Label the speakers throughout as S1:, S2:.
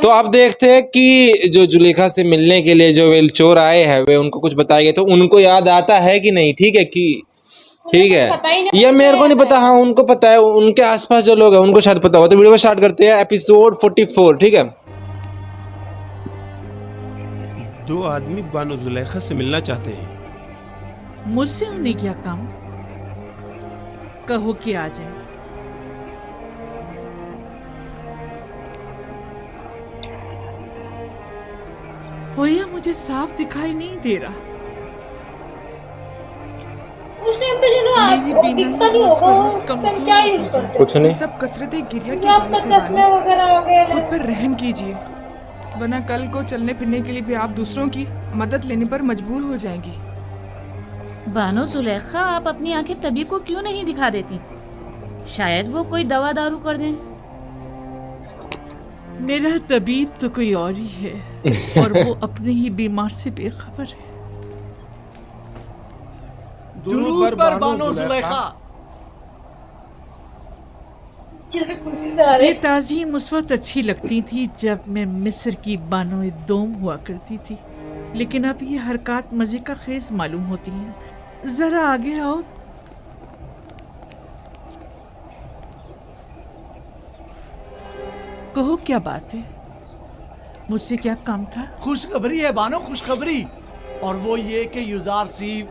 S1: तो अब देखते हैं कि जो जुलेखा से मिलने के लिए जो वे चोर आए हैं वे उनको कुछ बताएंगे तो उनको याद आता है कि नहीं। ठीक है कि ठीक है, ये मेरे को नहीं पता। हाँ उनको पता है, उनके आसपास जो लोग हैं उनको शायद पता हो। तो वीडियो को स्टार्ट करते हैं, एपिसोड 44। ठीक है।
S2: दो आदमी बानो जुलेखा से मिलना चाहते हैं।
S3: मुझसे उन्हें क्या काम, कहो कि आ जाए। होया मुझे साफ दिखाई नहीं दे रहा।
S4: उस टाइम पे जो ना
S3: मेरी
S4: आपको
S3: बीमारी
S4: दिखता नहीं
S3: रोज
S4: होगा
S3: बरोज
S4: वो
S3: कमजोर
S4: तुम क्या
S3: होती
S4: यूज
S3: जा
S4: करते
S1: कुछ
S4: हो?
S3: ये
S1: नहीं।
S3: सब कसरतें गिरिया की
S4: आप तो
S3: वजह से
S4: चश्मे
S3: बानो।
S4: वगैरह आ गए
S3: खुद पर रहम कीजिए, वरना कल को चलने फिरने के लिए भी आप दूसरों की मदद लेने पर मजबूर हो जाएंगी।
S5: बानो जुलेखा, आप अपनी आंखें तबीब को क्यों नहीं दिखा देती? शायद वो कोई दवा दारू कर दें।
S3: मेरा तबीब तो कोई और ही है और वो अपने ही बीमार से बेखबर है।
S6: दुरूद पर बानो जुलेखा।
S3: ये ताज़ीम उस वक्त अच्छी लगती थी जब मैं मिस्र की बानो दोम हुआ करती थी, लेकिन अब ये हरकत मजे का खेज मालूम होती हैं। जरा आगे आओ। कहो क्या बात है, मुझसे क्या काम था?
S6: खुशखबरी है बानो, खुशखबरी। और वो ये कि युजार सीफ,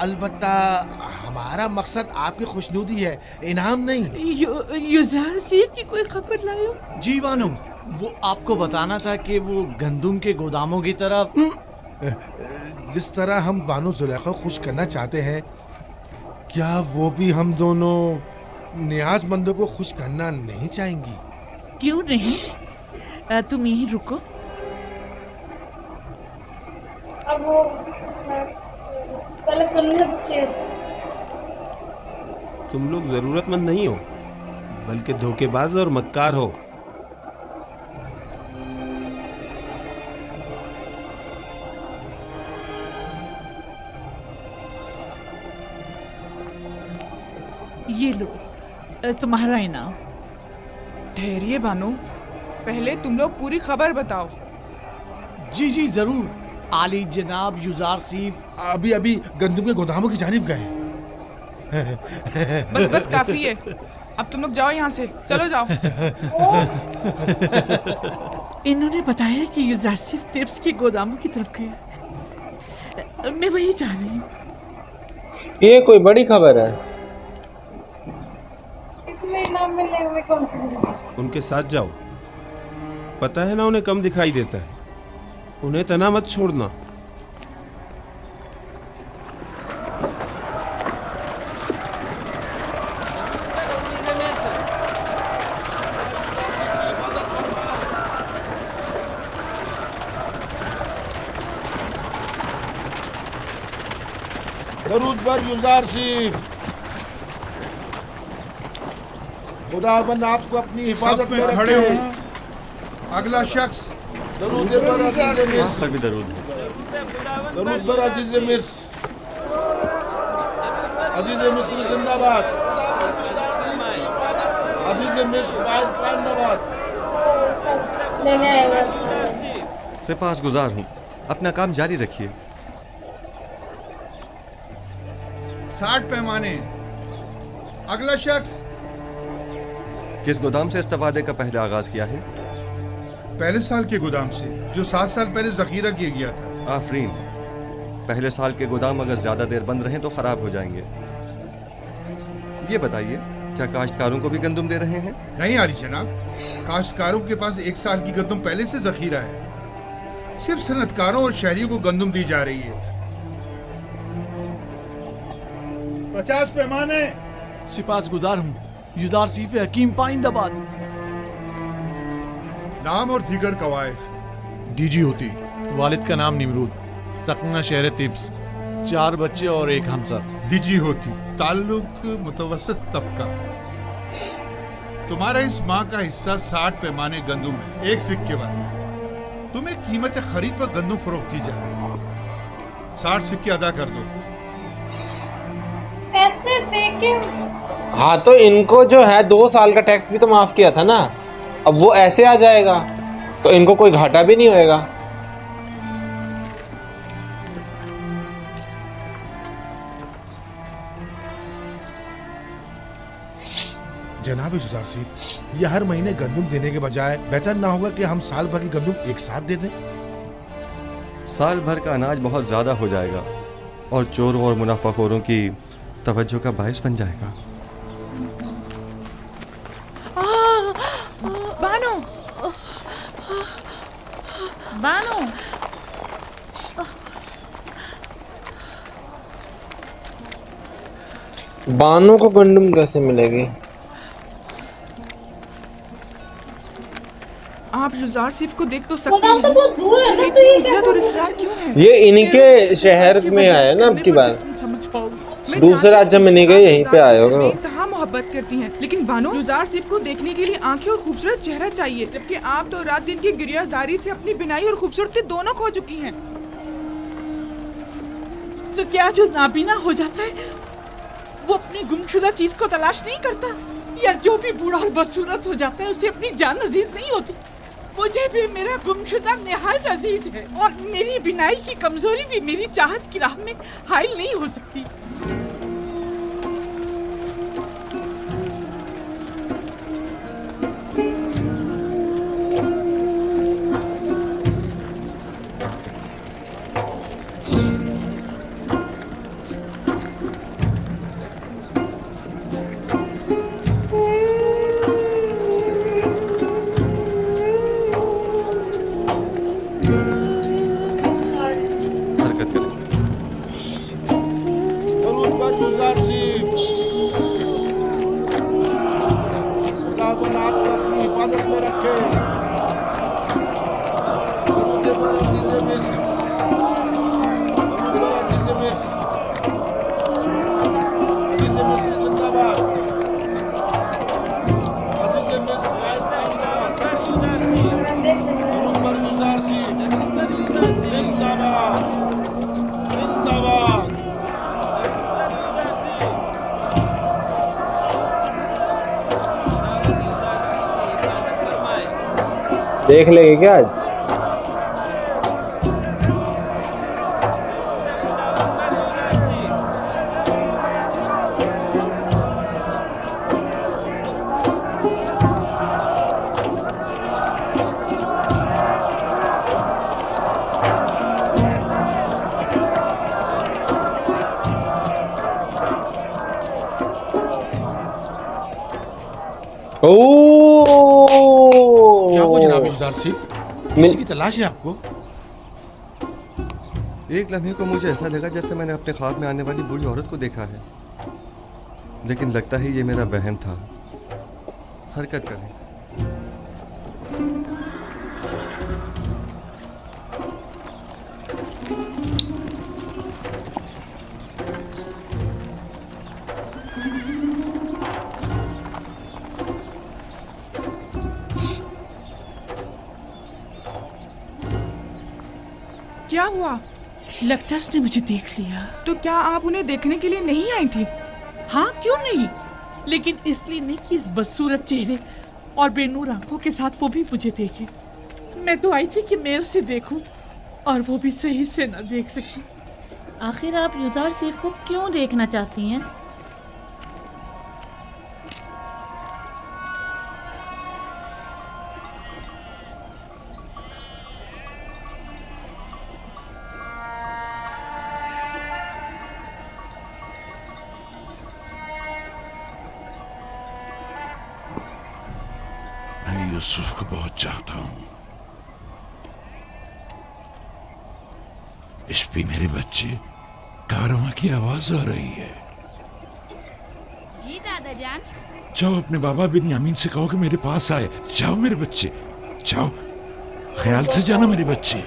S6: अलबत्ता हमारा मकसद आपकी खुशनुदी है, इनाम नहीं।
S3: युजार सीफ की कोई खबर लायो?
S6: जी बानो, वो आपको बताना था कि वो गंदुम के गोदामों की तरफ।
S7: जिस तरह हम बानो जुलेखा खुश करना चाहते हैं, क्या वो भी हम दोनों नियाजमंदों को खुश करना नहीं चाहेंगी?
S3: क्यों नहीं, तुम यहीं रुको।
S4: अब वो पहले सुनने चाहिए।
S2: तुम लोग जरूरतमंद नहीं हो, बल्कि धोखेबाज और मक्कार हो।
S3: ये लो तुम्हारा इनाम।
S8: ठहरिए बानो, पहले तुम लोग पूरी खबर बताओ।
S6: जी जी जरूर। आली जनाब युजार सीफ
S7: अभी अभी गंदुम के गोदामों की जानिब गए।
S8: बस बस काफी है, अब तुम लोग जाओ यहाँ से, चलो जाओ।
S3: इन्होंने बताया कि युजासिफ तिब्स के गोदामों की तरफ गया। मैं वही जा रही हूँ।
S1: ये कोई बड़ी खबर है।
S4: इसमें इनाम मिलने में कौन सी बड़ी?
S2: उनके साथ जाओ, पता है ना उन्हें कम दिखाई देता है। उन्हें तना मत छोड़ना।
S7: दरूद पर युजार सीफ। खुदाबंद आपको अपनी हिफाजत में
S9: खड़े
S7: रखे।
S9: हो। अगला शख्स
S7: दरूद पर अजीज मिस्र।
S9: भी दरूद।
S7: दरूद पर अजीज मिस्र। अजीज मिस्र जिंदाबाद। अजीज मिस्र जिंदाबाद।
S4: लेने आएगा।
S9: सिपाहिगुजार हूँ, अपना काम जारी रखिए। 60 पैमाने। अगला शख्स।
S10: किस गोदाम से इस्तेफादे का पहले आगाज किया है?
S9: पहले साल के गोदाम से, जो 7 साल पहले जखीरा किया गया था।
S10: आफरीन। पहले साल के गोदाम अगर ज्यादा देर बंद रहें तो खराब हो जाएंगे। ये बताइए, क्या काश्तकारों को भी गंदुम दे रहे हैं?
S9: नहीं आली जनाब, काश्तकारों के पास 1 साल की गंदुम पहले से जखीरा है। सिर्फ सनतकारों और शहरियों को गंदुम दी जा रही है। 50 पैमाने।
S6: सिपाहिगुजार हूँ, युजार सीफ हकीम पाइंदाबाद।
S9: नाम और दीगर कवायद।
S11: डीजी होती, वालिद का नाम निमरूद, सकना शहर तिब्स, 4 बच्चे और 1 हमसर।
S9: दीजी होती, ताल्लुक मुतवसत तबका। तुम्हारा इस माह का हिस्सा 60 पैमाने गंदुम है, 1 सिक्के वाला। तुम्हें कीमत खरीद पर गंदुम फरोख्त की जाए। 60 सिक्के अदा कर दो।
S4: पैसे दे के।
S1: हाँ तो इनको जो है 2 साल का टैक्स भी तो माफ किया था ना। अब वो ऐसे आ जाएगा तो इनको कोई घाटा भी नहीं होएगा।
S7: जनाब जुज़ार सीफ, ये हर महीने गंदुम देने के बजाय बेहतर ना होगा कि हम साल भर की गंदुम एक साथ दे दें?
S10: साल भर का अनाज बहुत ज़्यादा हो जाएगा और चोरों और मुनाफाखोरों की तवज्जो का बायस बन जाएगा।
S8: बानो,
S5: बानो,
S1: बानों को गंदम कैसे मिलेगी?
S8: आप जुज़ार सिफ को देख तो सकते
S4: गोदाम तो
S8: हैं,
S4: बहुत दूर है ना, तो ये
S8: इतना
S4: कैसे
S8: तो इसरार क्यों है?
S1: ये इन्हीं के शहर में आया ना अब की बार,
S8: तुम समझ पाओगे। मैं
S1: दूसरे
S8: जानती
S1: राज्य
S8: हूँ
S1: में नहीं
S8: कि
S1: गए,
S8: आप
S1: यहीं पे
S8: जुज़ार
S1: आए
S8: सिफ
S1: होगे।
S8: से बेइंतहा मोहब्बत करती हैं, लेकिन बानो, जुज़ार सिफ को देखने के लिए आंखें और खूबसूरत चेहरा चाहिए, जबकि आप तो रात दिन की गिरियाजारी से अपनी बिनाई और खूबसूरती दोनों खो चुकी हैं।
S3: तो क्या जो नाबीना हो जाता है वो अपनी गुमशुदा चीज को तलाश नहीं करता, या जो भी बूढ़ा और बदसूरत हो जाता है उसे अपनी जान अजीज नहीं होती? मुझे भी मेरा गुमशुदा निहायत अजीज है, और मेरी बिनाई की कमजोरी भी मेरी चाहत की राह में हाइल नहीं हो सकती।
S10: हरकत करें।
S7: दरूद पर जुज़ार सीफ। खुदा को आपको अपनी हिफाजत में रखे। दरूद पर अज़ीज़े मिस्र। दरूद पर अज़ीज़े मिस्र। अज़ीज़े मिस्र जिंदाबाद। अज़ीज़े मिस्र जिंदाबाद। दरूद पर जुज़ार सीफ। जिंदाबाद। जिंदाबाद।
S1: देख लेंगे क्या आज?
S7: क्या हुआ जनाब जुज़ार सीफ? किसी की तलाश है आपको?
S10: एक लम्हे को मुझे ऐसा लगा जैसे मैंने अपने ख्वाब में आने वाली बूढ़ी औरत को देखा है, लेकिन लगता है ये मेरा वहम था। हरकत करें।
S8: क्या हुआ?
S3: लगता है उसने मुझे देख लिया।
S8: तो क्या आप उन्हें देखने के लिए नहीं आई थी?
S3: हाँ, क्यों नहीं, लेकिन इसलिए नहीं कि इस बदसूरत चेहरे और बेनूर आंखों के साथ वो भी मुझे देखे। मैं तो आई थी कि मैं उसे देखूं, और वो भी सही से ना देख सकी।
S5: आखिर आप जुज़ार सिफ को क्यों देखना चाहती हैं?
S12: मैं यूसुफ को बहुत चाहता हूँ। इस पे मेरे बच्चे, कारवां की आवाज आ रही है।
S5: जी दादा जान।
S12: जाओ अपने बाबा बिन्यामीन से कहो कि मेरे पास आए। जाओ मेरे बच्चे, जाओ, ख्याल से जाना मेरे बच्चे।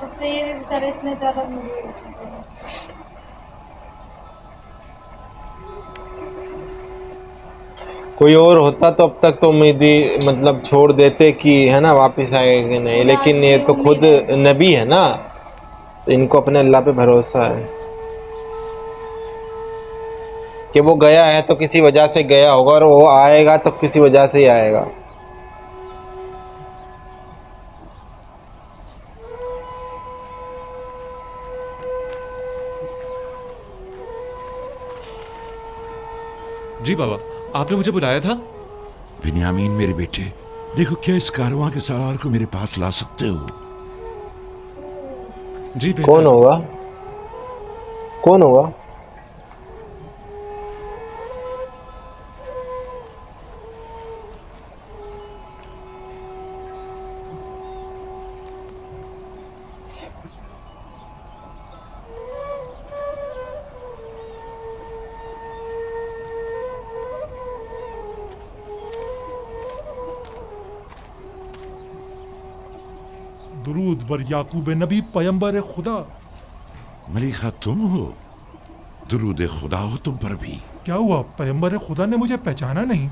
S4: अब तो ये भी बेचारे इतने ज्यादा मूवी हो चुके हैं।
S1: कोई और होता तो अब तक तो उम्मीद ही मतलब छोड़ देते कि है ना वापस आएगा कि नहीं, लेकिन ये तो खुद नबी है ना, तो इनको अपने अल्लाह पे भरोसा है। कि वो गया है तो किसी वजह से गया होगा, और वो आएगा तो किसी वजह से ही आएगा।
S13: जी बाबा, आपने मुझे बुलाया था?
S12: बिन्यामीन मेरे बेटे, देखो क्या इस कारवां के सवार को मेरे पास ला सकते हो?
S13: जी
S1: कौन होगा? कौन होगा?
S14: दुरूद बर याकूब नबी पैगंबर खुदा।
S12: मलिका तुम हो? दुरूद खुदा हो तुम पर भी।
S14: क्या हुआ, पैगंबर खुदा ने मुझे पहचाना नहीं?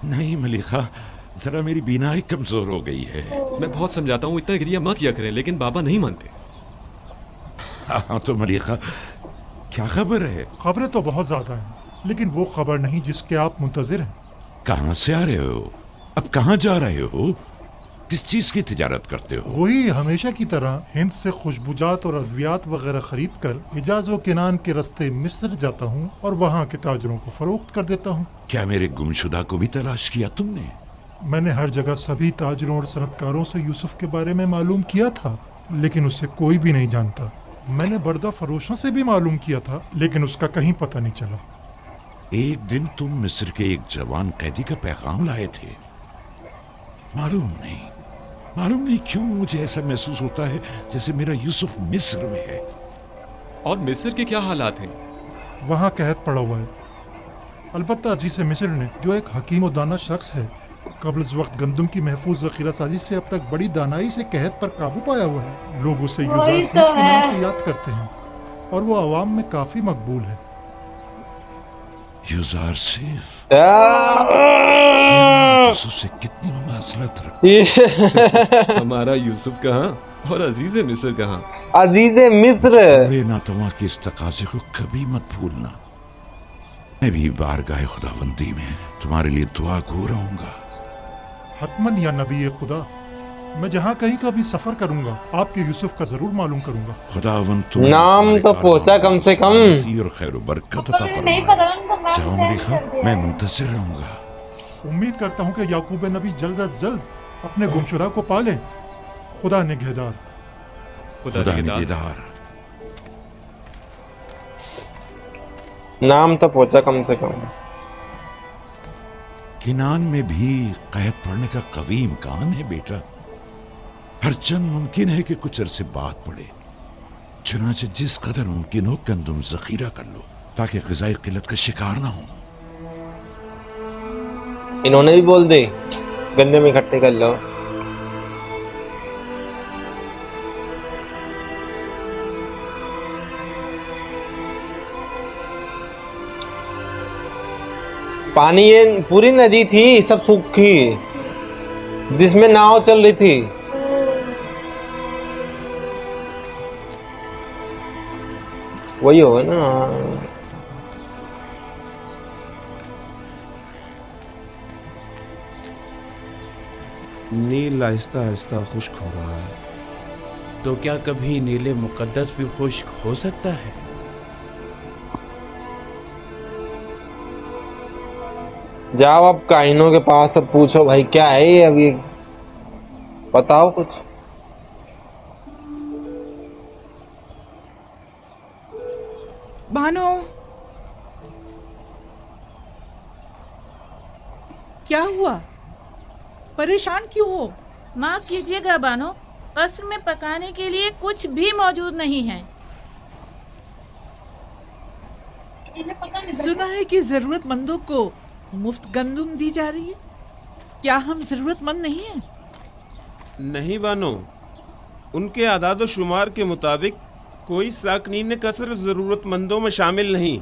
S12: नहीं मलिका, जरा मेरी बीनाई कमजोर हो गई है।
S13: मैं बहुत समझाता हूँ इतना गिरिया मत किया करें, लेकिन बाबा नहीं मानते।
S12: हाँ तो मलिका, क्या खबर है?
S14: खबरें तो बहुत ज्यादा हैं, लेकिन वो खबर नहीं जिसके आप मुंतजिर हैं।
S12: कहाँ से आ रहे हो? अब कहाँ जा रहे हो? किस चीज की तिजारत करते हो?
S14: वही हमेशा की तरह हिंद से खुशबुजात और अद्वियात वगैरह खरीद कर हिजाज व किनान के रास्ते मिस्र जाता हूँ और वहाँ के ताजरों को फरोख्त कर देता हूँ।
S12: क्या मेरे गुमशुदा को भी तलाश किया तुमने?
S14: मैंने हर जगह सभी ताजरों और सनतकारों से यूसुफ के बारे में मालूम किया था, लेकिन उसे कोई भी नहीं जानता। मैंने बर्दा फरोशों से भी मालूम किया था, लेकिन उसका कहीं पता नहीं चला।
S12: एक दिन तुम मिस्र के एक जवान कैदी का पैगाम लाए थे। मालूम नहीं क्यों मुझे ऐसा महसूस होता है जैसे मेरा यूसुफ मिस्र में है।
S13: और मिस्र के क्या हालात हैं?
S14: वहाँ कहत पड़ा हुआ है। अलबत्ता अजीज मिस्र ने, जो एक हकीम और दाना शख्स है, कबल इस वक्त गंदम की महफूज ज़ख़ीरा साजी से अब तक बड़ी दानाई से कहत पर काबू पाया हुआ है। लोग उसे यूसुफ के नाम से याद करते हैं और वो आवाम में काफी मकबूल है।
S12: यूसुफ से कितनी मुमासलत
S13: रखती। हमारा यूसुफ कहाँ और अजीज मिस्र कहाँ?
S1: अजीज मिस्र।
S12: नातवा के इस तकाजे को कभी मत भूलना। मैं भी बारगाह खुदाबंदी में तुम्हारे लिए दुआ गो रहूंगा।
S14: हतमन या नबी खुदा, मैं जहाँ कहीं का भी सफर करूंगा आपके यूसुफ का जरूर मालूम करूंगा।
S12: खुदावन
S1: नाम तो पहुंचा कम से कम।
S12: और खैर बरकत अता फरमाए। जाओ मलिका, मैं मुंतज़िर रहूंगा।
S14: उम्मीद करता हूँ कि याकूब नबी जल्द अज जल्द अपने गुमशुदा को पाले। खुदा निगहदार।
S12: खुदा निगहदार।
S1: नाम तो पहुंचा कम से कम।
S12: किनान में भी कैद पड़ने का कवी इम्कान है बेटा। हर चंद मुमकिन है कि कुछ अरसे बाद पड़े। चुनाचे जिस कदर मुमकिन हो गंदुम जखीरा कर लो ताकि ग़िज़ाई किल्लत का शिकार ना हो।
S1: इन्होंने भी बोल दे गंदम इकट्ठे कर लो। पानी ये पूरी नदी थी, सब सूखी, जिसमें नाव चल रही थी। वही होगा ना।
S2: नील आहिस्ता आहिस्ता खुश्क हो रहा है।
S15: तो क्या कभी नीले मुकद्दस भी खुश्क हो सकता है?
S1: जाओ अब काइनों के पास, अब पूछो भाई क्या है ये, अभी बताओ कुछ।
S3: बानो, क्या हुआ? परेशान क्यों हो?
S5: माफ कीजिएगा बानो, कसर में पकाने के लिए कुछ भी मौजूद नहीं है।
S3: सुना है कि जरूरतमंदों को मुफ्त गंदुम दी जा रही है। क्या हम जरूरतमंद नहीं हैं?
S2: नहीं बानो, उनके आदाद शुमार के मुताबिक कोई साकनीन कसर जरूरतमंदों में शामिल नहीं।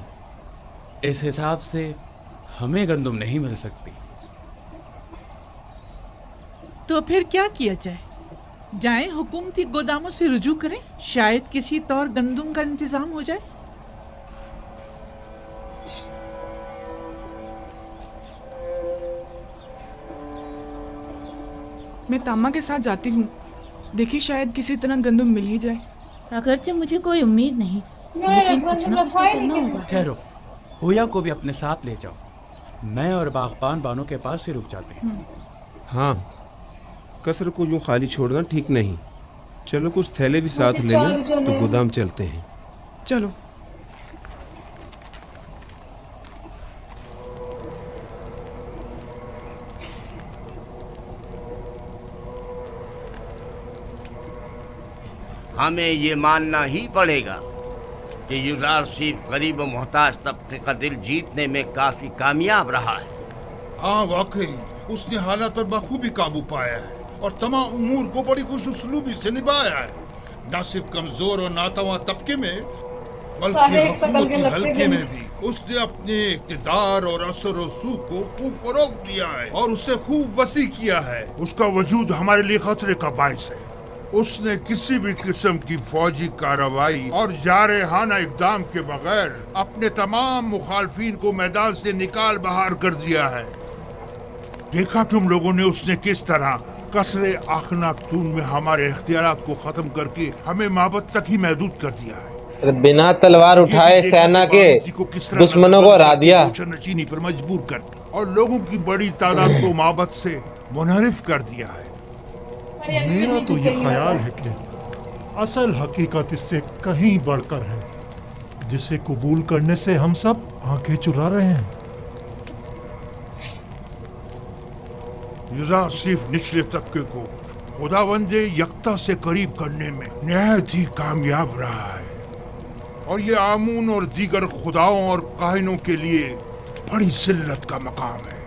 S15: इस हिसाब से हमें गंदुम नहीं मिल सकती।
S3: तो फिर क्या किया जाए? जाएं हुकूमती गोदामों से रुजू करें, शायद किसी तौर गंदुम का इंतजाम हो जाए।
S8: मैं तामा के साथ जाती हूँ। देखिए शायद किसी तरह गंदम मिल ही जाए।
S5: अगरचे मुझे कोई उम्मीद नहीं, लेकिन कुछ ना कुछ तो करना होगा।
S15: ठहरो, हुया को भी अपने साथ ले जाओ। मैं और बागबान बानो के पास ही रुक जाते हैं।
S2: हाँ, कसर को यूं खाली छोड़ना ठीक नहीं। चलो कुछ थैले भी साथ ले लें तो गोदाम चलते हैं।
S8: चलो।
S16: हमें ये मानना ही पड़ेगा कि युजार सीफ गरीब और मोहताज तबके का दिल जीतने में काफी कामयाब रहा है।
S9: हाँ वाकई उसने हालात पर बखूबी काबू पाया है और तमाम उमूर को बड़ी खुशउस्लूबी से निभाया है। न सिर्फ कमजोर और नातवा तबके में बल्कि हुकूमती हल्के में भी उसने अपने इक़्तिदार और असर और सूख को खूब फरोग दिया है और उसे खूब वसी किया है।
S17: उसका वजूद हमारे लिए खतरे का बाइस है।
S9: उसने किसी भी किस्म की फौजी कार्रवाई और जारहाना इक़दाम के बगैर अपने तमाम मुखालफिन को मैदान से निकाल बाहर कर दिया है।
S17: देखा तुम लोगों ने उसने किस तरह कसरे आखनातून में हमारे इख्तियारात को खत्म करके हमें माबद तक ही महदूद कर दिया है।
S1: बिना तलवार उठाए सेना के दुश्मनों को हरा दिया,
S17: नचीनी पर मजबूर कर और लोगों की बड़ी तादाद को माबद से मुनहरिफ कर दिया है।
S14: मेरा तो ये ख्याल है कि असल हकीकत इससे कहीं बढ़कर है, जिसे कबूल करने से हम सब आंखें चुरा रहे हैं।
S17: युजार सिर्फ निचले तबके को खुदावंदे यकता से करीब करने में निहायत ही कामयाब रहा है और ये आमून और दीगर खुदाओं और काहिनों के लिए बड़ी जिल्लत का मकाम है।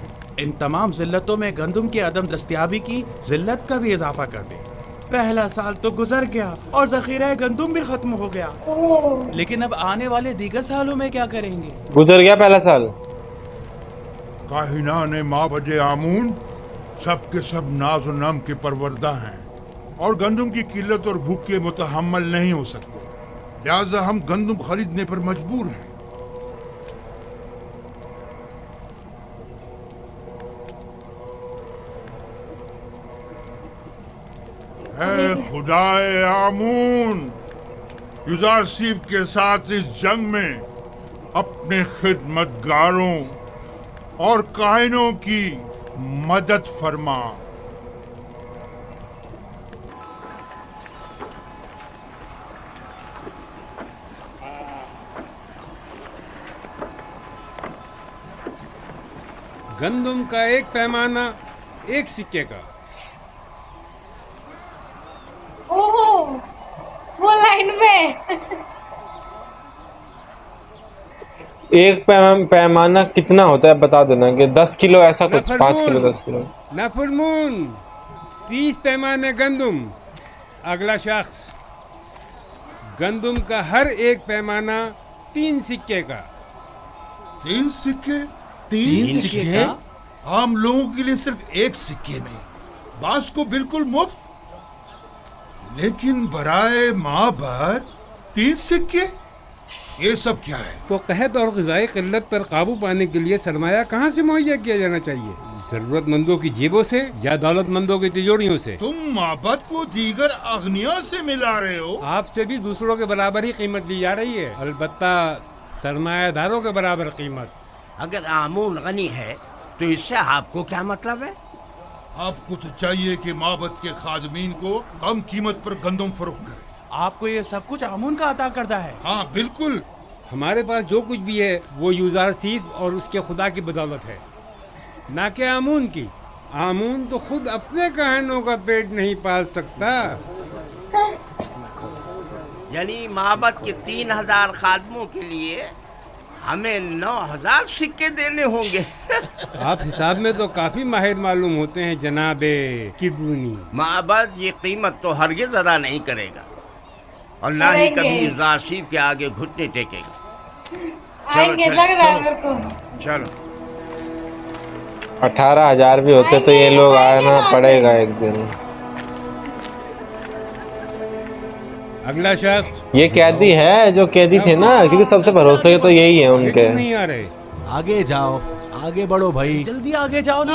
S15: इन तमाम जिल्लतों में गंदम की अदम दस्तयाबी की जिल्लत का भी इजाफा कर दे। पहला साल तो गुजर गया और जखीरा गंदम भी खत्म हो गया, लेकिन अब आने वाले दीगर सालों में क्या करेंगे?
S1: गुजर गया पहला साल।
S17: काहिना ने माबदे आमून सब के सब नाज और नम के परवरदा हैं और गंदम की किल्लत और भूख के मुतहम्मल नहीं हो सकते, लिहाजा हम गंदम खरीदने पर मजबूर हैं। खुदाए आमून, युजार सीफ के साथ इस जंग में अपने खिदमतगारों और काहिनों की मदद फरमा।
S2: गंदम का एक पैमाना एक सिक्के का।
S4: ओहो, वो लाइन में
S1: एक पैमाना कितना होता है बता देना कि 10 किलो ऐसा कुछ, 5 किलो 10 किलो।
S2: नफरमून 30 पैमाने गंदम। अगला शख्स, गंदम का हर एक पैमाना 3 सिक्के का।
S9: 3 सिक्के?
S6: 3 सिक्के?
S9: आम लोगों के लिए सिर्फ 1 सिक्के में, बास को बिल्कुल मुफ्त। लेकिन बराए माबद 3 सिक्के, ये सब क्या है?
S2: तो कहत और ग़िज़ाई क़िल्लत पर काबू पाने के लिए सरमाया कहाँ से मुहैया किया जाना चाहिए? जरूरतमंदों की जेबों से या दौलतमंदों की तिजोरियों से?
S9: तुम माबद को दीगर अगनिया से मिला रहे हो।
S2: आपसे भी दूसरों के बराबर ही कीमत ली जा रही है, अलबत्ता सरमायादारों के बराबर कीमत।
S16: अगर आमून गनी है तो इससे आपको क्या मतलब है?
S9: आपको तो चाहिए कि माबद के खादमीन को कम कीमत पर गंदम फरोख्त करें।
S15: आपको ये सब कुछ आमून का अता करता है?
S9: हाँ बिल्कुल।
S2: हमारे पास जो कुछ भी है वो युजार सीफ और उसके खुदा की बदौलत है, ना कि आमून की। आमून तो खुद अपने काहिनों का पेट नहीं पाल सकता।
S16: यानी माबद के 3000 खादमों के लिए हमें 9000 सिक्के देने होंगे।
S2: आप हिसाब में तो काफी माहिर मालूम होते हैं जनाबे किबरूनी।
S16: माबद ये कीमत तो हरगिज़ अदा नहीं करेगा और ना ही कभी युजार सीफ के आगे घुटने टेकेगा।
S4: आएंगे, लग रहा है मेरे को।
S16: चलो
S1: 18,000 भी होते तो ये लोग आना पड़ेगा एक दिन।
S2: अगला शख्स,
S1: ये कैदी है जो कैदी थे ना, क्योंकि सबसे भरोसे के तो यही है उनके।
S2: नहीं आ रहे।
S6: आगे जाओ, आगे बढ़ो भाई,
S15: जल्दी आगे जाओ ना।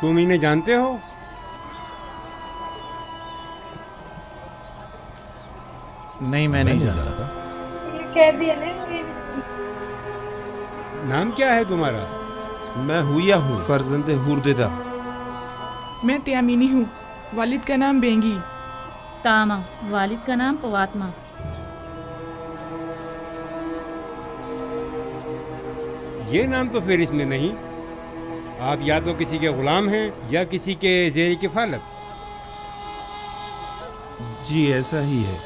S2: तुम इन्हें जानते हो?
S11: नहीं, मैं नहीं जानता।
S4: कह दिया ना।
S2: नाम क्या है तुम्हारा?
S13: मैं हुया हूँ, फर्जंदे हुरदेदा।
S8: मैं त्यामिनी हूँ, वालिद का नाम बेंगी।
S5: तामा, वालिद का नाम पवात्मा।
S2: ये नाम तो फिर इसमें नहीं। आप या तो किसी के गुलाम हैं या किसी के ज़ेर किफ़ालत।
S13: जी ऐसा ही है।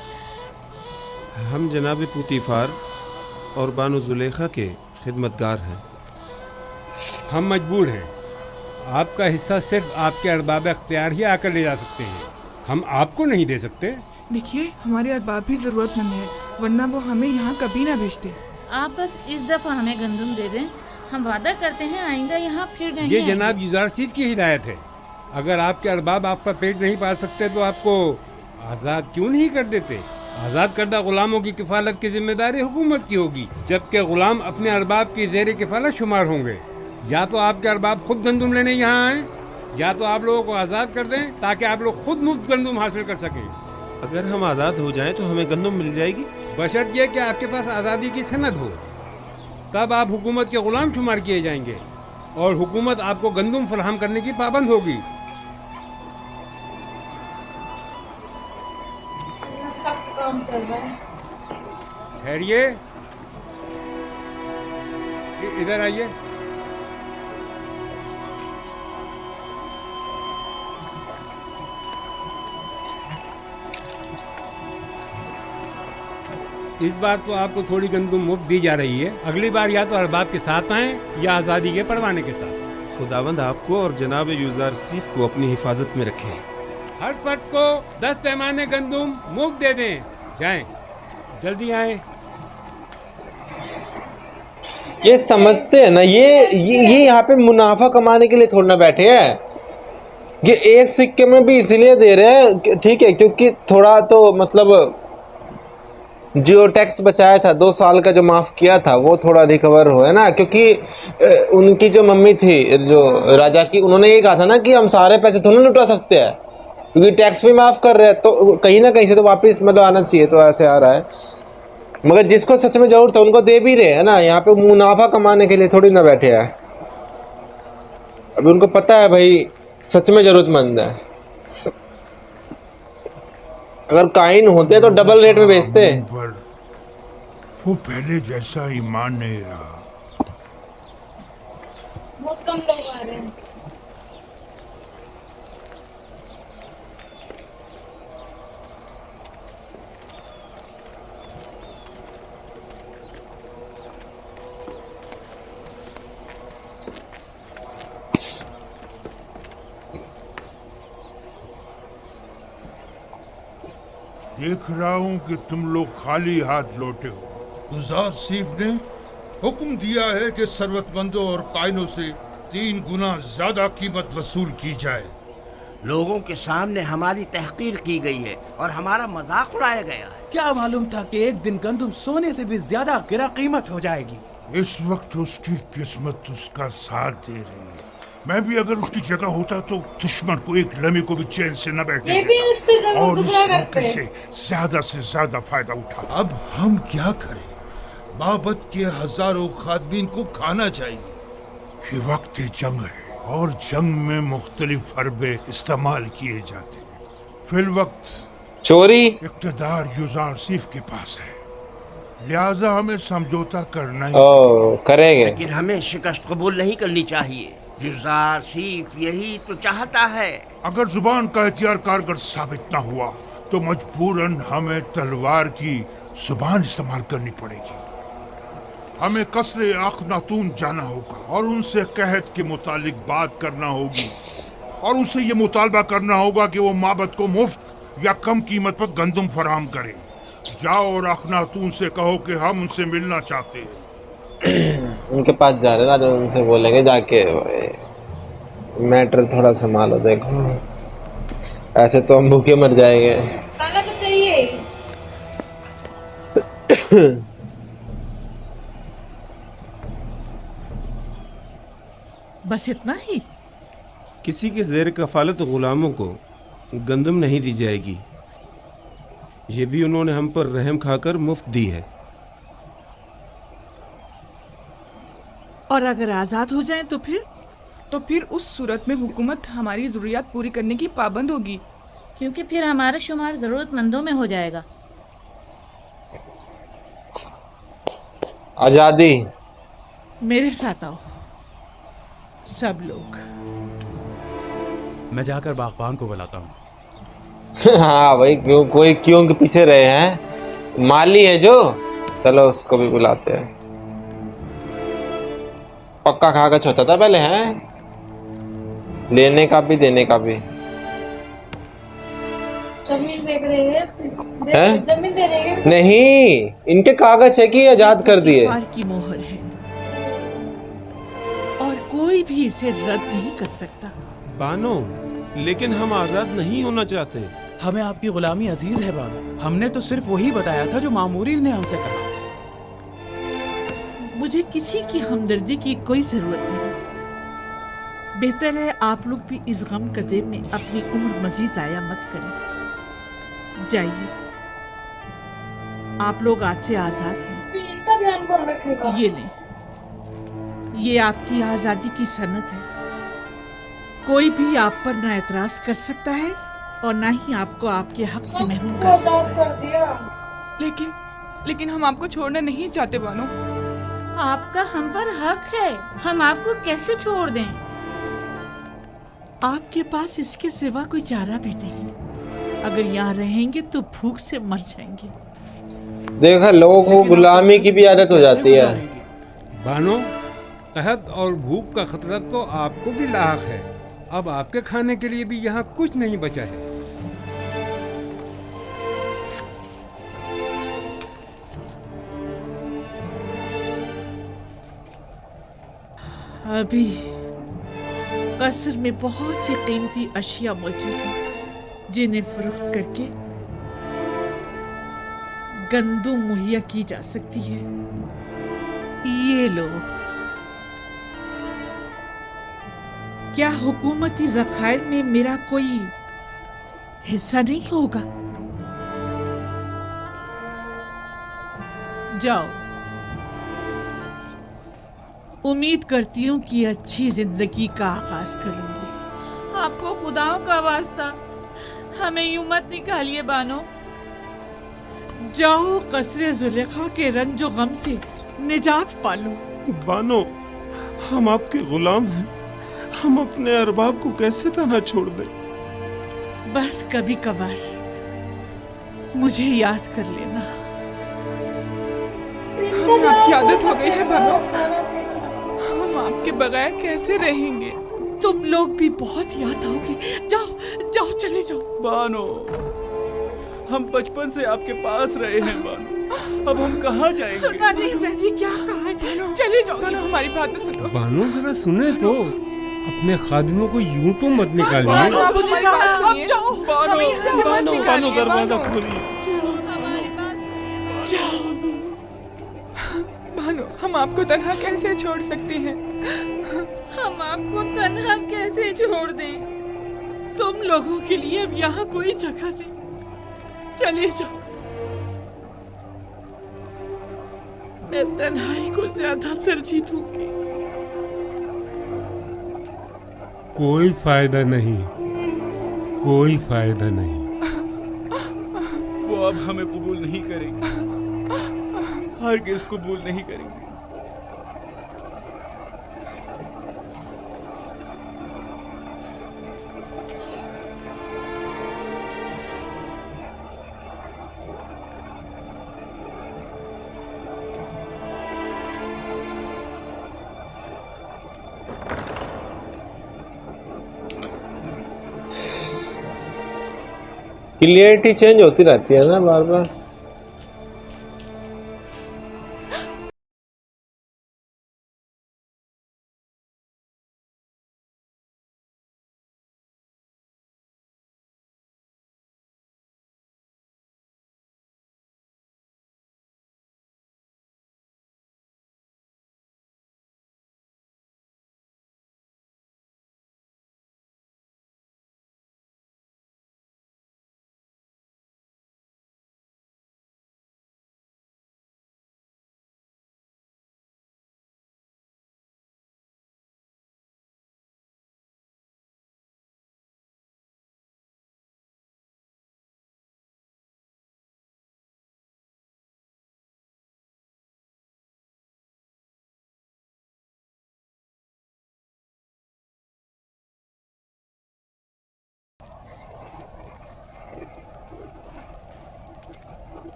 S13: हम जनाब पुतीफार और बानो जुलेखा के खिदमतगार हैं।
S2: हम मजबूर हैं। आपका हिस्सा सिर्फ आपके अरबाब अख्तियार ही आकर ले जा सकते हैं, हम आपको नहीं दे सकते।
S8: देखिए, हमारे अरबाब भी ज़रूरतमंद है, वरना वो हमें यहाँ कभी ना भेजते।
S5: आप बस इस दफ़ा हमें गंदम दे दें, हम वादा करते हैं आइंदा यहाँ फिर नहीं
S2: ये जनाब यूज़ारसीफ की हिदायत है। अगर आपके अरबाब आपका पेट नहीं पाल सकते तो आपको आज़ाद क्यों नहीं कर देते? आज़ाद करदा गुलामों की किफ़ालत की जिम्मेदारी हुकूमत की होगी, जबकि गुलाम अपने अरबाब की ज़ेर किफ़ालत शुमार होंगे। या तो आपके अरबाब खुद गंदम लेने यहाँ आएँ, या तो आप लोगों को आज़ाद कर दें ताकि आप लोग खुद मुफ्त गंदम हासिल कर सकें।
S13: अगर हम आज़ाद हो जाएं तो हमें गंदम मिल जाएगी,
S2: बशर्त ये कि आपके पास आज़ादी की सनद हो, तब आप हुकूमत के गुलाम शुमार किए जाएंगे और हुकूमत आपको गंदम फराहम करने की पाबंद होगी।
S4: सख्त काम चल रहा है।
S2: ठहरिए, इधर आइए। इस बार तो आपको थोड़ी गंदम मुफ्त दी जा रही है, अगली बार या तो अरबाब के साथ आएं या आज़ादी के परवाने के साथ।
S13: खुदावंद आपको और जनाब यूज़ारसीफ को अपनी हिफाजत में रखें।
S2: हर फर्द को 10 पैमाने गंदम मुफ्त दे दें। जाएं, जल्दी आएं।
S1: ये समझते हैं ना, ये यहाँ पे मुनाफा कमाने के लिए थोड़ा ना बैठे हैं। ये एक सिक्के में भी इसलिए दे रहे हैं, ठीक है, क्योंकि थोड़ा तो मतलब जो टैक्स बचाया था 2 साल का जो माफ़ किया था वो थोड़ा रिकवर हो, है ना। क्योंकि उनकी जो मम्मी थी जो राजा की, उन्होंने ये कहा था ना कि हम सारे पैसे थोड़ा लुटा सकते हैं, क्योंकि टैक्स भी माफ़ कर रहे हैं, तो कहीं ना कहीं से तो वापस मतलब आना चाहिए। तो ऐसे आ रहा है, मगर जिसको सच में ज़रूरत है उनको दे भी रहे हैं ना। यहाँ पे मुनाफा कमाने के लिए थोड़ी ना बैठे हैं। अभी उनको पता है भाई सच में ज़रूरतमंद है। अगर काइन होते तो डबल रेट में बेचते।
S17: वो पहले जैसा ईमान नहीं रहा।
S4: बहुत कम लोग आ रहे हैं।
S17: देख रहा हूँ कि तुम लोग खाली हाथ लौटे हो। यूज़ारसीफ ने हुक्म दिया है कि जरूरतमंदों और कायनों से 3 गुना ज्यादा कीमत वसूल की जाए।
S16: लोगों के सामने हमारी तहकीर की गई है और हमारा मजाक उड़ाया गया है।
S15: क्या मालूम था कि एक दिन गंदम सोने से भी ज्यादा गिरा कीमत हो जाएगी।
S17: इस वक्त उसकी किस्मत उसका साथ दे रही है। मैं भी अगर उसकी जगह होता तो दुश्मन को एक लम्हे को भी चैन से न बैठने
S4: ये भी उससे
S17: और इस
S4: दुगना
S17: मौके
S4: करते
S17: से ज्यादा फायदा उठा। अब हम क्या करें? बाबत के हजारों खादमीन को खाना चाहिए। ये वक्त जंग है और जंग में मुख्तलिफ हरबे इस्तेमाल किए जाते हैं। फिल वक्त
S1: चोरी
S17: इक़्तिदार यूज़ारसीफ के पास है, लिहाजा हमें समझौता करना ही
S1: करेंगे।
S16: लेकिन हमें शिकस्त कबूल नहीं करनी चाहिए। यूज़ारसीफ यही तो चाहता है।
S17: अगर जुबान का एहतियार कारगर साबित न हुआ तो मजबूरन हमें तलवार की जुबान इस्तेमाल करनी पड़ेगी। हमें कसरे अखनातून जाना होगा और उनसे कहत के मुतालिक बात करना होगी और उनसे ये मुतालबा करना होगा कि वो माबद को मुफ्त या कम कीमत पर गंदम फराहम करें। जाओ और अखनातून से कहो कि हम उनसे मिलना चाहते हैं।
S1: उनके पास जा रहे ना, तो उनसे बोलेंगे जाके मैटर थोड़ा संभालो। देखो ऐसे तो हम भूखे मर जाएंगे।
S4: खाना तो चाहिए।
S3: बस इतना ही?
S13: किसी के ज़ेर कफ़ालत ग़ुलामों को गंदम नहीं दी जाएगी। ये भी उन्होंने हम पर रहम खाकर मुफ्त दी है।
S3: और अगर आज़ाद हो जाएं तो फिर
S8: उस सूरत में हुकूमत हमारी ज़रूरियात पूरी करने की पाबंद होगी,
S5: क्योंकि फिर हमारा शुमार ज़रूरतमंदों में हो जाएगा।
S1: आज़ादी।
S3: मेरे साथ आओ सब लोग।
S15: मैं जाकर बागबान को बुलाता हूँ।
S1: हाँ भाई, क्यों के पीछे रहे हैं? माली है जो, चलो उसको भी बुलाते हैं। पक्का खा कर छोता था पहले, हैं लेने का भी देने का भी।
S4: जमीन देख रहे हैं? जमीन दे रहे हैं?
S1: नहीं, इनके कागज है कि आजाद कर दिए।
S3: की मोहर है और कोई भी इसे रद्द नहीं कर सकता।
S13: बानो, लेकिन हम आज़ाद नहीं होना चाहते।
S15: हमें आपकी गुलामी अजीज है बानो। हमने तो सिर्फ वही बताया था जो मामूरीन ने हमसे कहा।
S3: मुझे किसी की हमदर्दी की कोई जरूरत नहीं। बेहतर है आप लोग भी इस गम कदे में अपनी उम्र मजीद जाया मत करें। जाइए, आप लोग आज से आजाद हैं।
S4: इनका ध्यान कौन रखेगा?
S3: ये नहीं, ये आपकी आजादी की सनत है। कोई भी आप पर ना एतराज कर सकता है और ना ही आपको आपके हक से महरूम कर सकता है।
S4: कर दिया।
S8: लेकिन हम आपको छोड़ना नहीं चाहते बानो।
S5: आपका हम पर हक है, हम आपको कैसे छोड़ दें?
S3: आपके पास इसके सिवा कोई चारा भी नहीं। अगर यहाँ रहेंगे तो भूख से मर जाएंगे।
S1: देखा, लोगों को गुलामी की भी आदत हो जाती है।
S2: बानो, कहत और भूख का खतरा तो आपको भी लाक है। अब आपके खाने के लिए भी यहाँ कुछ नहीं बचा है।
S3: अभी कसर में बहुत सी कीमती अशिया मौजूद हैं जिन्हें फरोख्त करके गंदुम मुहैया की जा सकती है। ये लो। क्या हुकूमती ज़खायर में मेरा कोई हिस्सा नहीं होगा? जाओ, उम्मीद करती हूँ कि अच्छी जिंदगी का आगाज करूंगी।
S5: आपको खुदाओं का वास्ता हमें यूं मत निकालिए बानो।
S3: जाओ, कसरे जुलेखा के रंजो गम से निजात पालो।
S13: बानो, हम आपके गुलाम हैं। हम अपने अरबाब को कैसे तना छोड़ दें?
S3: बस कभी कभार मुझे याद कर लेना।
S8: हमें आपकी आदत हो गई है बानो। हम आपके बगैर कैसे रहेंगे?
S3: तुम लोग भी बहुत याद आओगे। जाओ जाओ, चले जाओ।
S15: बानो, हम बचपन से आपके पास रहे हैं बानो। अब हम कहाँ जाएंगे?
S3: सुना नहीं मैंने क्या कहा है? चले जाओ।
S8: बानो, हमारी बात तो सुनो।
S2: बानो, जरा सुने तो। अपने खादिमों को यूं तो मत निकालिए।
S13: बानो, दरवाजा खोलिए।
S8: बानो, हम आपको तन्हा कैसे छोड़ सकते हैं?
S5: हम आपको तन्हा कैसे छोड़ दें?
S3: तुम लोगों के लिए अब यहाँ कोई जगह नहीं। चले जाओ। मैं तन्हाई को ज्यादा तरजीह दूंगी।
S2: कोई फायदा नहीं, कोई फायदा नहीं।
S15: वो अब हमें कबूल नहीं करेंगे, हरगिज़ कबूल नहीं करेंगे।
S1: क्लियरिटी चेंज होती रहती है ना बार बार।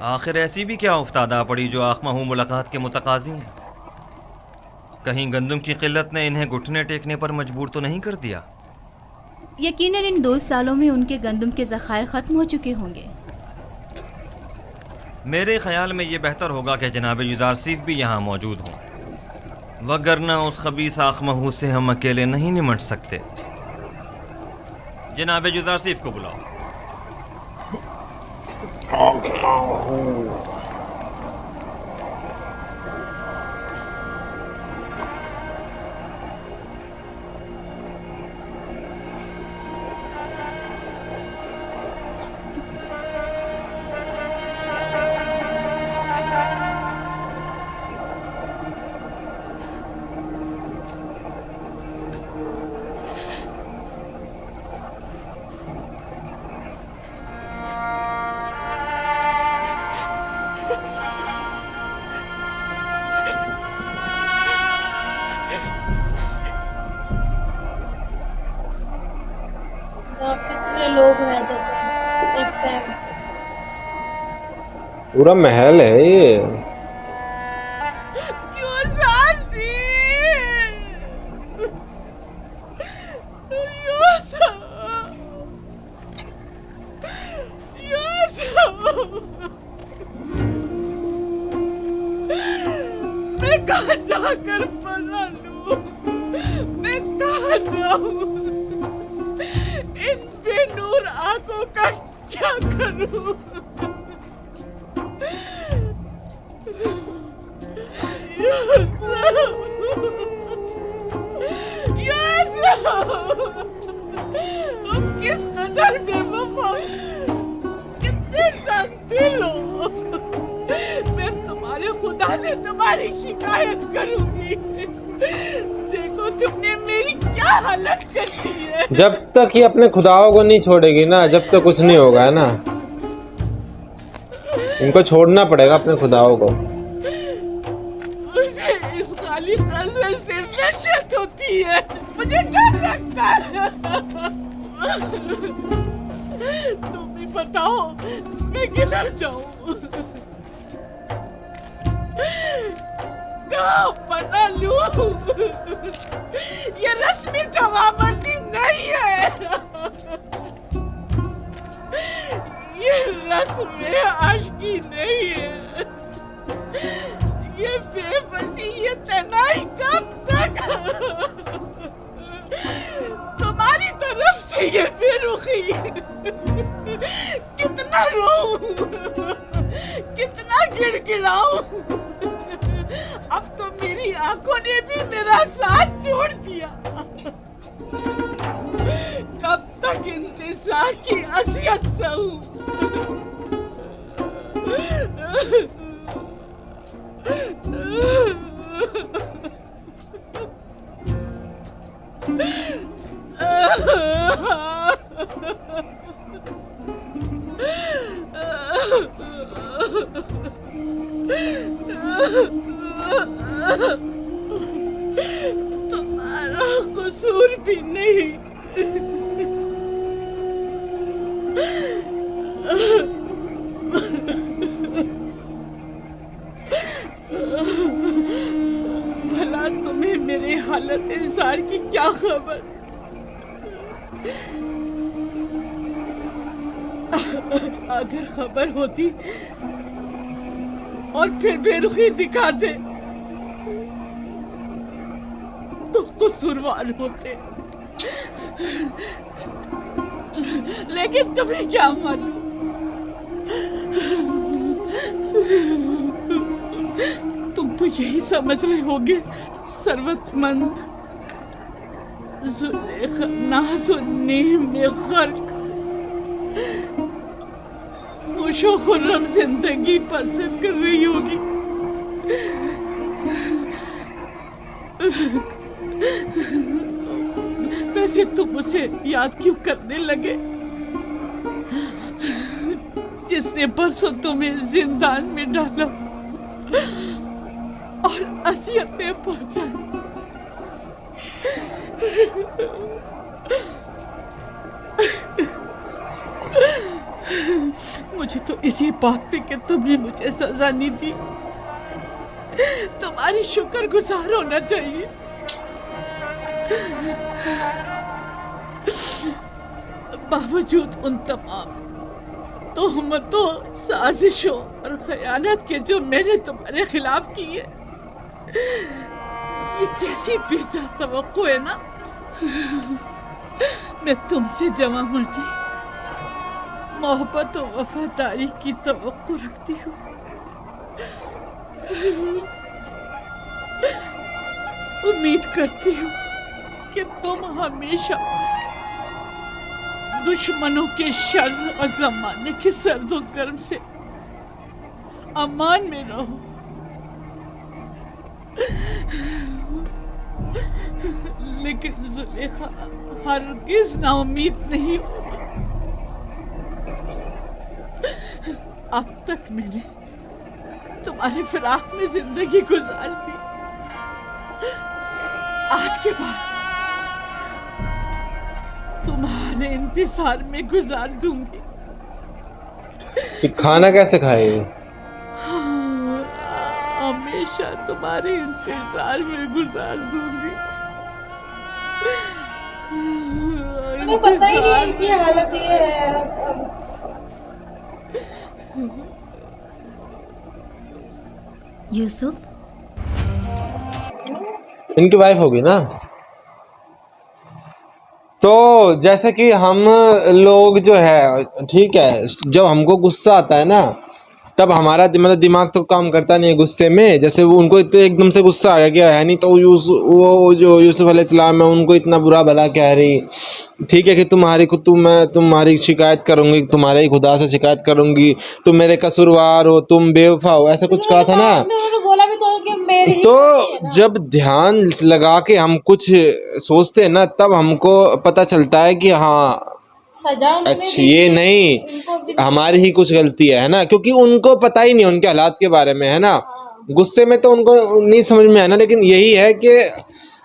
S18: आखिर ऐसी भी क्या उफ्तादा पड़ी जो आखमहू मुलाकात के मुतकाज़ी है? कहीं गंदम की किल्लत ने इन्हें घुटने टेकने पर मजबूर तो नहीं कर दिया?
S19: यकीनन इन 2 सालों में उनके गंदम के ज़खायर ख़त्म हो चुके होंगे।
S18: मेरे ख्याल में ये बेहतर होगा कि जनाब युदारसीफ भी यहाँ मौजूद हों, वगरना उस खबीस आखमहू से हम अकेले नहीं निमट सकते। जनाब युदारसीफ को बुलाओ।
S4: कितने लोग रहते थे एक टाइम।
S1: पूरा महल है ये।
S3: मैं कहाँ जाकर पला लूं? मैं कहाँ जाऊं? इन बेनूर आंखों का क्या करूं? तुम किस कदर बेवफा, कितने संदिल हो। मैं तुम्हारे खुदा से तुम्हारी शिकायत करूंगी। देखो तुमने मेरी क्या हालत कर दी है।
S1: जब तक ये अपने खुदाओं को नहीं छोड़ेगी ना, जब तक कुछ नहीं होगा, है ना। इनको छोड़ना पड़ेगा अपने खुदाओं को।
S3: मुझे इस खाली नजर से वहशत होती है, मुझे डर लगता है। तुम भी बताओ मैं किधर जाऊं? कहाँ पता लूं? ये रस्मी जवाबंदी नहीं है, ये रस्म आशिकी नहीं है, ये बेबसी, ये तनाई कब तक? तुम्हारी तरफ से ये बेरुखी, कितना रोऊं, कितना गिड़गिड़ाऊं। अब तो मेरी आंखों ने भी मेरा साथ छोड़ दिया। कब तक इंतजार की असियत सहूं? तुम्हारा कसूर भी नहीं। भला तुम्हें मेरे हालत इंसान की क्या खबर? अगर खबर होती और फिर बेरुखी दिखाते तो कसूरवार होते, लेकिन तुम्हें क्या मालूम? तुम तो यही समझ रहे होगे सरवतमंद जुलेखा नाज़ुन्नीम में गर्क खुशो खुर्रम जिंदगी पसंद कर रही होगी। वैसे तुम उसे याद क्यों करने लगे जिसने परसों तुम्हें जिंदान में डाला और असियतें पहुंचाई? मुझे तो इसी बात पे कि तुमने मुझे सजा नहीं दी तुम्हारी शुक्रगुजार होना चाहिए। बावजूद उन तमाम तोहमतों, साजिशों और खयानत के जो मैंने तुम्हारे खिलाफ की है, ये कैसी बेजा तवक्को है ना। मैं तुमसे जमा मर्दी, मोहब्बत और वफादारी की तवक्को रखती हूँ। उम्मीद करती हूँ कि तुम हमेशा दुश्मनों के शर और जमाने के सर्दो गर्म से अमान में रहो। लेकिन जुलेखा हरगिज नाउम्मीद नहीं होगी। अब तक मैंने तुम्हारे फिराक में जिंदगी गुजार दी, आज के बाद तुम्हारे इंतजार में गुजार दूंगी।
S1: खाना कैसे खाएगी?
S3: हमेशा तुम्हारे इंतजार में गुजार दूंगी।
S4: मुझे पता ही नहीं इनकी हालत ये है।
S19: यूसुफ,
S1: इनकी वाइफ होगी ना। तो जैसे कि हम लोग जो है, ठीक है, जब हमको गुस्सा आता है ना, तब हमारा मतलब दिमाग तो काम करता नहीं है गुस्से में। जैसे वो उनको इतने एकदम से गुस्सा आ गया है नहीं, तो वो जो यूसुफ अलैहिस्सलाम है उनको इतना बुरा भला कह रही, ठीक है, कि तुम्हारी शिकायत करूंगी, तुम्हारे ही खुदा से शिकायत करूंगी, तुम मेरे कसूरवार हो, तुम बेवफा हो, ऐसा कुछ कहा था ना।
S4: बोला भी तो कि मेरी ही
S1: तो जब ध्यान लगा के हम कुछ सोचते हैं ना, तब हमको पता चलता है कि हाँ
S4: सजा
S1: अच्छा ये नहीं, हमारी ही कुछ गलती है ना, क्योंकि उनको पता ही नहीं उनके हालात के बारे में, है ना। गुस्से में तो उनको नहीं समझ में आना, लेकिन यही है कि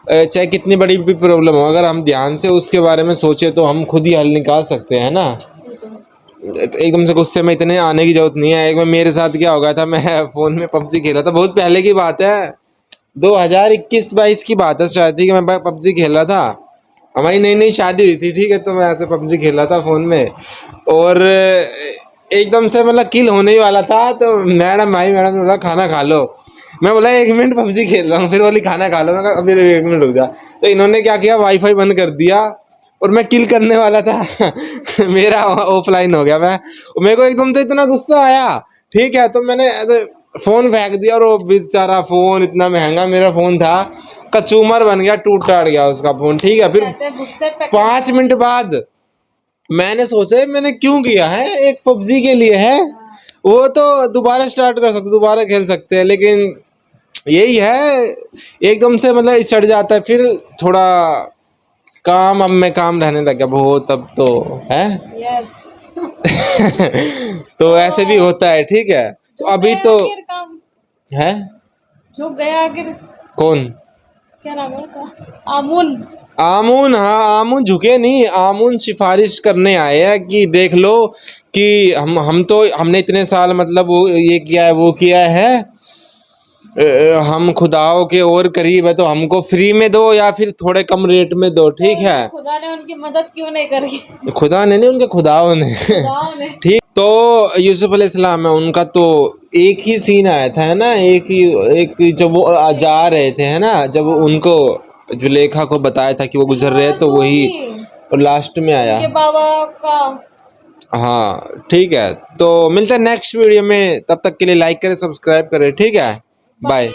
S1: चाहे कितनी बड़ी भी प्रॉब्लम हो, अगर हम ध्यान से उसके बारे में सोचे तो हम खुद ही हल निकाल सकते हैं ना। तो एकदम से गुस्से में इतने आने की जरूरत नहीं है। एक बार मेरे साथ क्या हो गया था, मैं फ़ोन में पबजी खेल रहा था, बहुत पहले की बात है, 2021-22 की बात है शायद थी, कि मैं पबजी खेल रहा था। हमारी नई नई शादी हुई थी, ठीक है, तो मैं ऐसे पबजी खेल रहा था फ़ोन में, और एकदम से मतलब किल होने ही वाला था, तो मैडम ने बोला खाना खा लो। मैं बोला 1 मिनट पबजी खेल रहा हूँ, फिर बोली खाना खा लो। मैं कहा अभी 1 मिनट रुक जा। तो इन्होंने क्या किया, वाईफाई बंद कर दिया, और मैं किल करने वाला था मेरा ऑफलाइन हो गया। मेरे को एकदम से इतना गुस्सा आया, ठीक है, तो मैंने फ़ोन फेंक दिया, और वो बेचारा फ़ोन इतना महंगा मेरा फ़ोन था, कचूमर बन गया, टूट टाट गया उसका फ़ोन, ठीक है। फिर 5 मिनट बाद मैंने सोचा मैंने क्यों किया है, एक पबजी के लिए है, वो तो दोबारा स्टार्ट कर सकते, दोबारा खेल सकते हैं, लेकिन यही है एकदम से मतलब चढ़ जाता है। फिर थोड़ा काम, अब मैं काम रहने लग गया बहुत, अब तो है तो ऐसे भी होता है, ठीक है। तो अभी तो है
S4: जो गया आखिर,
S1: कौन,
S4: क्या नाम है उसका, आमून।
S1: हाँ, आमून झुके नहीं, आमून सिफारिश करने आए हैं कि देख लो कि हमने इतने साल मतलब वो ये किया है, वो किया है, हम खुदाओं के और करीब है, तो हमको फ्री में दो या फिर थोड़े कम रेट में दो, ठीक है।
S4: खुदा ने उनकी मदद क्यों नहीं करी?
S1: खुदा ने नहीं, उनके खुदाओं ने ठीक। तो यूसुफ अलैहिस्सलाम है, उनका तो एक ही सीन आया था, है ना, एक जब वो जा रहे थे, है ना, जब उनको जुलेखा को बताया था कि वो गुजर रहे हैं, तो वही और लास्ट में आया
S4: ये बाबा का।
S1: हाँ ठीक है, तो मिलते हैं नेक्स्ट वीडियो में, तब तक के लिए लाइक करें, सब्सक्राइब करें, ठीक है, बाय।